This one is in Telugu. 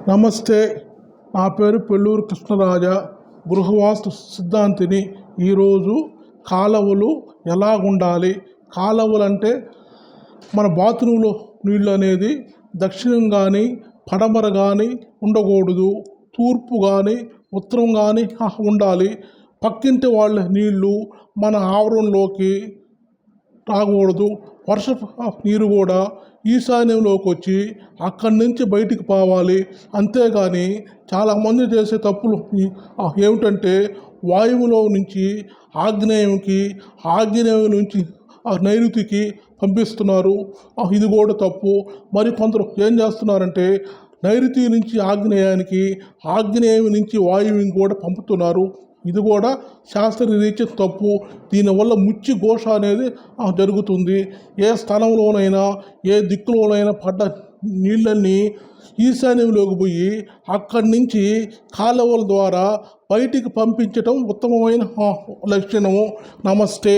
నమస్తే. నా పేరు పెళ్ళూరు కృష్ణరాజ, గృహవాస్తు సిద్ధాంతిని. ఈరోజు కాలువలు ఎలాగుండాలి, కాలువలు అంటే మన బాత్రూంలో నీళ్ళు అనేది దక్షిణం కానీ పడమర కానీ ఉండకూడదు, తూర్పు కానీ ఉత్తరం కానీ ఉండాలి. పక్కింటి వాళ్ళ నీళ్ళు మన ఆవరణలోకి రాకూడదు. వర్షపు నీరు కూడా ఈశాన్యంలోకి వచ్చి అక్కడి నుంచి బయటికి పోవాలి. అంతేగాని చాలామంది చేసే తప్పులు ఏమిటంటే వాయువులో నుంచి ఆగ్నేయంకి, ఆగ్నేయం నుంచి నైరుతికి పంపిస్తున్నారు. ఇది కూడా తప్పు. మరి కొందరు ఏం చేస్తున్నారంటే నైరుతి నుంచి ఆగ్నేయానికి, ఆగ్నేయం నుంచి వాయువుని కూడా పంపుతున్నారు. ఇది కూడా శాస్త్రరీత్యా తప్పు. దీనివల్ల ముచ్చి ఘోష అనేది జరుగుతుంది. ఏ స్థలంలోనైనా ఏ దిక్కులోనైనా పడ్డ నీళ్ళన్నీ ఈశాన్యంలోకి పోయి అక్కడి నుంచి కాలువల ద్వారా బయటికి పంపించటం ఉత్తమమైన లక్షణము. నమస్తే.